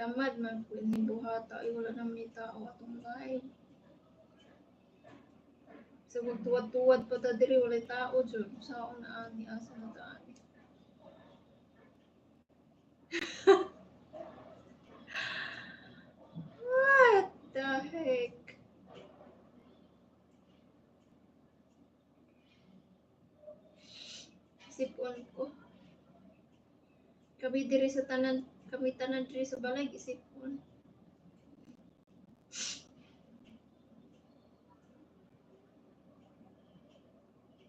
Tamad man po ni buhata ay wala na may tao atong live. Sa magtuwad-tuwad pa ta diri wala tao jud. Saon na ani asa na ta ani. What the heck? Sipon ko. Kami tanan diri sa balay isipon.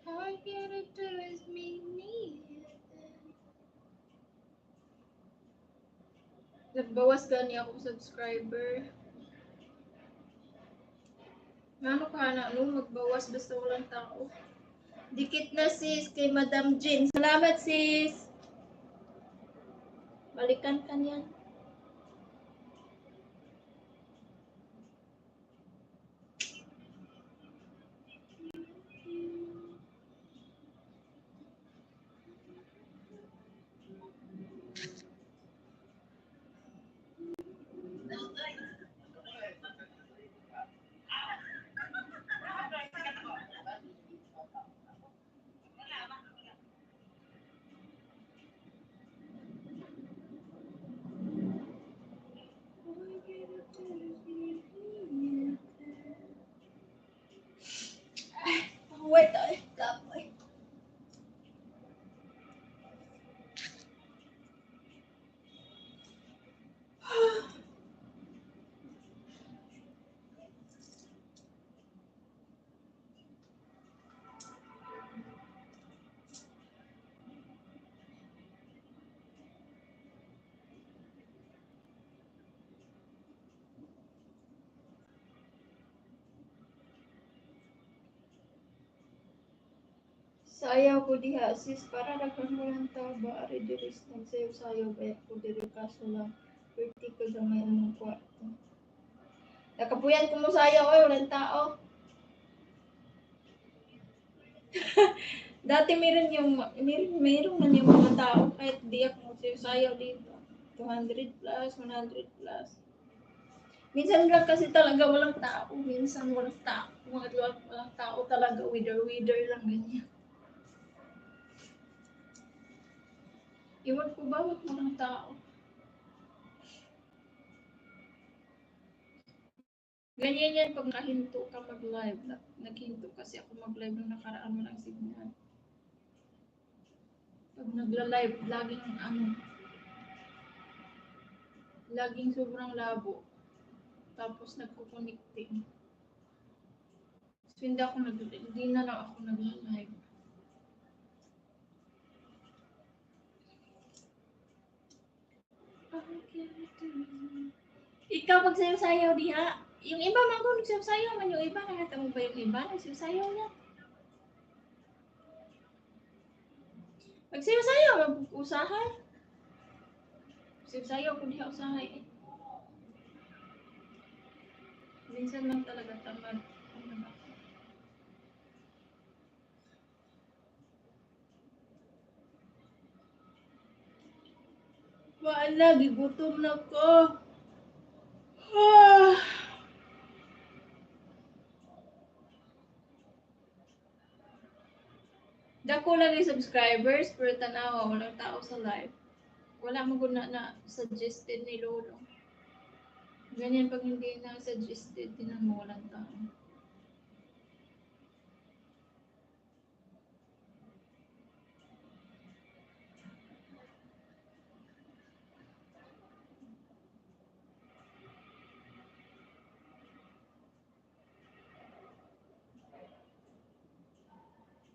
All you gotta do is meet me. Nagbawas gani ako subscriber. Ano ka na, magbawas basta walang tao. Dikit na sis kay Madam Jean. Salamat sis. Balikan ka niyan. Wait, kapoy. Sayaw ko diha sis para daghan mo lang taba ari diri nagsayaw-sayaw ba ko diri kaso lang vertical gamay ang kwarto. Nakapuyan ko mo sayaw oy walang tao. Dati meron man yung mga tao kahit di ako sayaw dito. 200 plus, 100 plus. Minsan lang kasi talaga walang tao. Minsan walang tao. Walang tao talaga. Wither lang ganyan. Iwan ko ba wag walang tao? Ganyan yan pag nahinto ka mag-live. Naghinto kasi ako mag-live nung nakaraan mo ng signal. Pag nagla-live, laging sobrang labo. Tapos nagko-connecting. So, hindi na lang ako nagla-live. Ikaw magsayaw-sayaw diha. Yung iba man kung nagsayaw-sayaw man yung iba. Nakita mo ba yung iba? Nagsayaw-sayaw na. Magsayaw-sayaw, mag-usahay. Magsayaw kung diha usahay eh. Minsan lang talaga tamad. Wala, gigutom na ko. Dako lang yung subscribers, pero tanawa, walang tao sa live. Wala maguna na suggested ni Lolo. Ganyan pag hindi na suggested, tinan mo walang tao.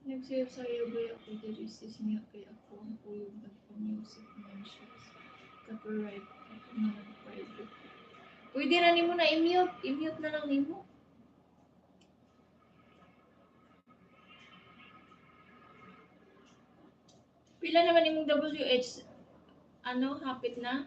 Nagsayaw-sayaw ba ako diri sis niya kay ako ang uyog nagpa-music man siya. Copyright ako na private. Pwede na nimo na i-mute. I-mute na lang nimo. Pila naman imong WH? Ano, hapit na?